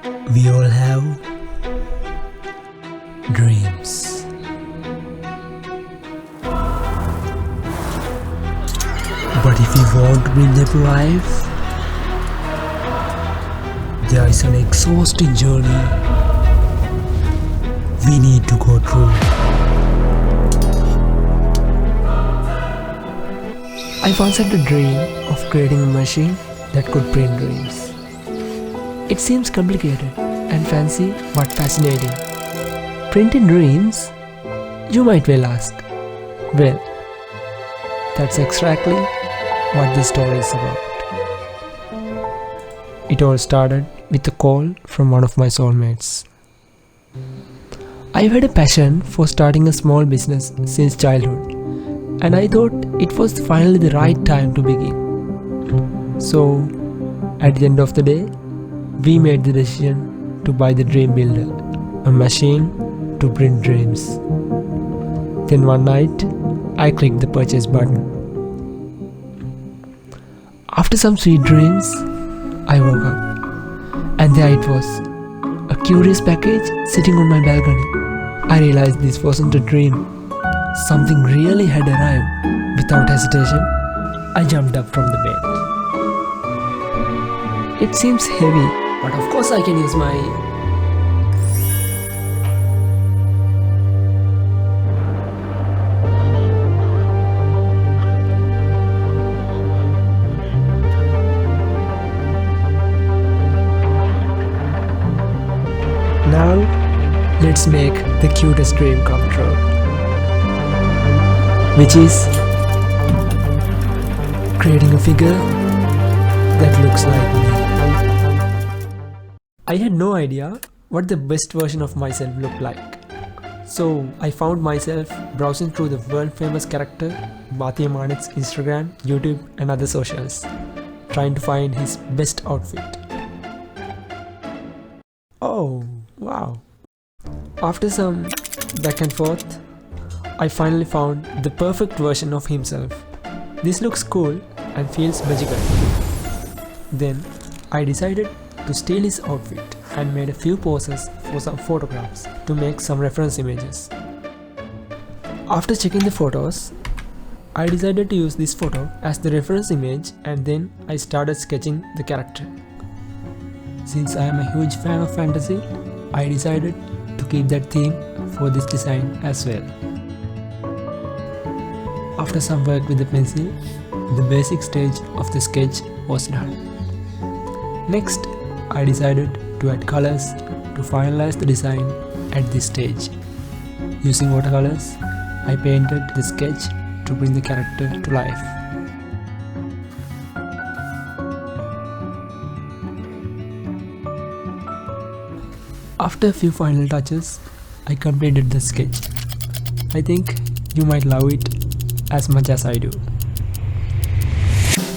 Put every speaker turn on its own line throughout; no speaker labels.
We all have dreams. But if we want to bring them to life, there is an exhausting journey we need to go through. I once had a dream of creating a machine that could print dreams. It seems complicated and fancy but fascinating. Printing dreams? You might well ask. Well, that's exactly what this story is about. It all started with a call from one of my soulmates. I've had a passion for starting a small business since childhood, and I thought it was finally the right time to begin. So, at the end of the day, we made the decision to buy the Dream Builder, a machine to print dreams. Then one night, I clicked the purchase button. After some sweet dreams, I woke up, and there it was, a curious package sitting on my balcony. I realized this wasn't a dream. Something really had arrived. Without hesitation, I jumped up from the bed. It seems heavy, but of course I can use my... Now, let's make the cutest dream come true, which is creating a figure that looks like me. I had no idea what the best version of myself looked like. So I found myself browsing through the world famous character Bhatia Manek's Instagram, YouTube and other socials, trying to find his best outfit. Oh, wow. After some back and forth, I finally found the perfect version of himself. This looks cool and feels magical. Then I decided to steal his outfit and made a few poses for some photographs to make some reference images. After checking the photos, I decided to use this photo as the reference image, and then I started sketching the character. Since I am a huge fan of fantasy, I decided to keep that theme for this design as well. After some work with the pencil, the basic stage of the sketch was done. Next, I decided to add colors to finalize the design at this stage. Using watercolors, I painted the sketch to bring the character to life. After a few final touches, I completed the sketch. I think you might love it as much as I do.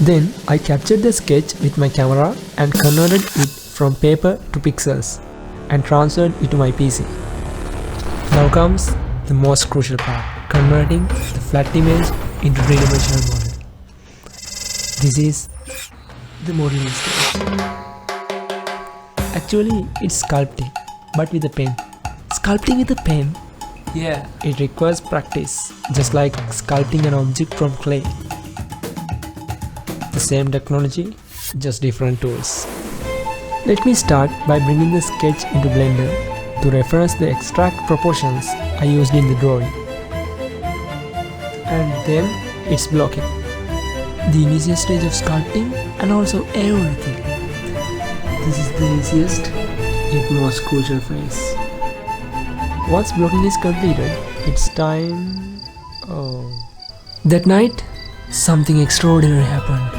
Then I captured the sketch with my camera and converted it from paper to pixels and transferred it to my PC. Now comes the most crucial part, converting the flat image into three-dimensional model. This is the modeling stage. Actually, it's sculpting, but with a pen. Sculpting with a pen? Yeah, it requires practice, just like sculpting an object from clay. The same technology, just different tools. Let me start by bringing the sketch into Blender to reference the exact proportions I used in the drawing. And then it's blocking. The initial stage of sculpting and also everything. This is the easiest yet most crucial phase. Once blocking is completed, it's time... That night, something extraordinary happened.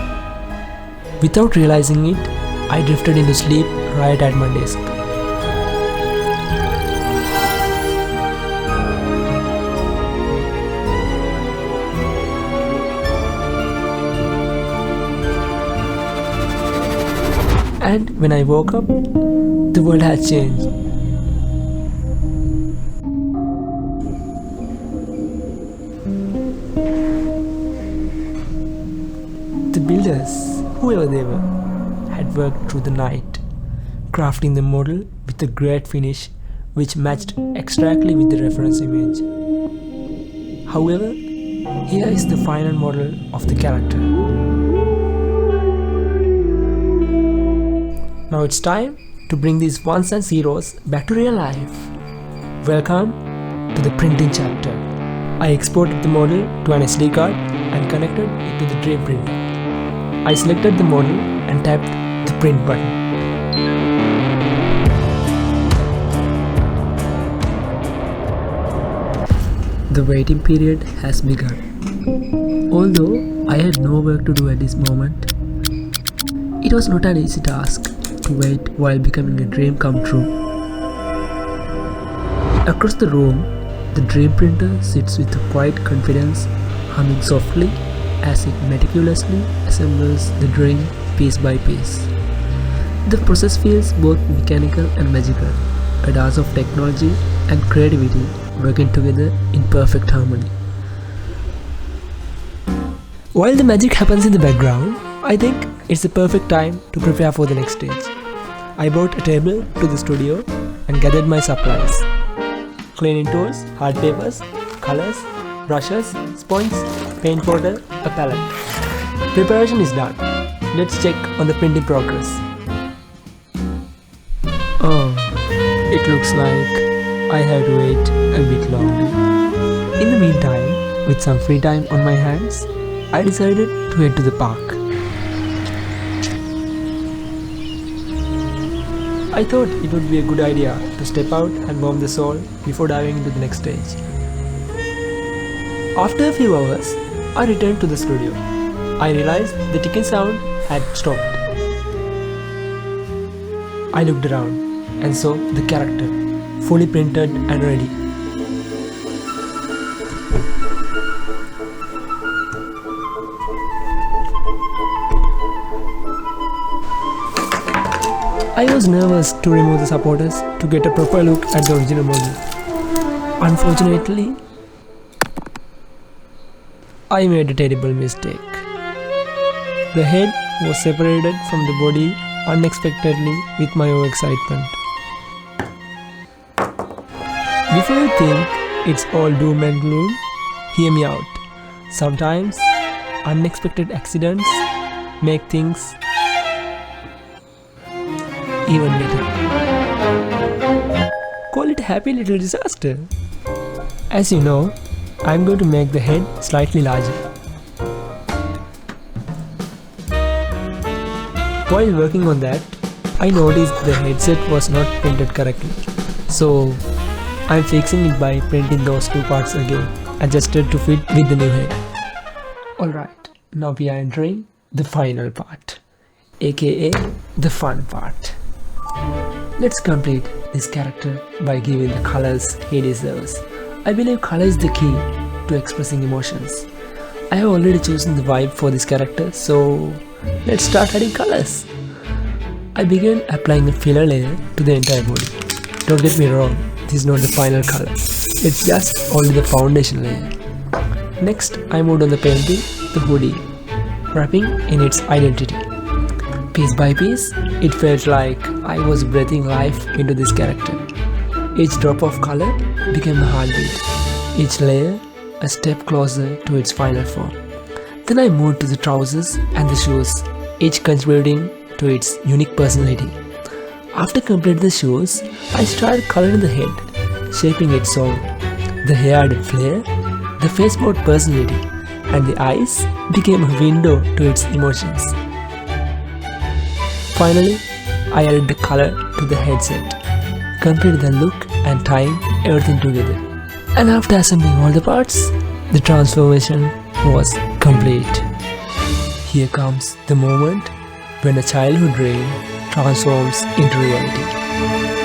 Without realizing it, I drifted into sleep right at my desk. And when I woke up, the world had changed. The builders, whoever they were, had worked through the night, crafting the model with a great finish which matched exactly with the reference image. However, here is the final model of the character. Now it's time to bring these ones and zeros back to real life. Welcome to the printing chapter. I exported the model to an SD card and connected it to the dream printer. I selected the model and tapped the print button. The waiting period has begun. Although I had no work to do at this moment, it was not an easy task to wait while becoming a dream come true. Across the room, the dream printer sits with a quiet confidence, humming softly as it meticulously assembles the dream piece by piece. The process feels both mechanical and magical, a dance of technology and creativity working together in perfect harmony. While the magic happens in the background, I think it's the perfect time to prepare for the next stage. I brought a table to the studio and gathered my supplies: cleaning tools, hard papers, colors, brushes, sponge, paint bottle, a palette. Preparation is done. Let's check on the printing progress. Oh, it looks like I have to wait a bit longer. In the meantime, with some free time on my hands, I decided to head to the park. I thought it would be a good idea to step out and warm the soul before diving into the next stage. After a few hours, I returned to the studio. I realized the ticking sound had stopped. I looked around and saw the character, fully printed and ready. I was nervous to remove the supporters to get a proper look at the original model. Unfortunately, I made a terrible mistake. The head was separated from the body unexpectedly with my overexcitement. Before you think it's all doom and gloom, hear me out. Sometimes unexpected accidents make things even better. Call it a happy little disaster. As you know, I'm going to make the head slightly larger. While working on that, I noticed the headset was not printed correctly. So I'm fixing it by printing those two parts again, adjusted to fit with the new head. Alright, now we are entering the final part, aka the fun part. Let's complete this character by giving the colors he deserves. I believe color is the key to expressing emotions. I have already chosen the vibe for this character, so let's start adding colors. I began applying a filler layer to the entire body. Don't get me wrong, this is not the final color. It's just only the foundation layer. Next, I moved on the painting the hoodie, wrapping in its identity. Piece by piece, it felt like I was breathing life into this character. Each drop of color became a heartbeat, each layer a step closer to its final form. Then I moved to the trousers and the shoes, each contributing to its unique personality. After completing the shoes, I started coloring the head, shaping its soul. The hair added flair, the face brought personality, and the eyes became a window to its emotions. Finally, I added the color to the headset, completed the look and tying everything together. And after assembling all the parts, the transformation was complete. Here comes the moment when a childhood dream transforms into reality.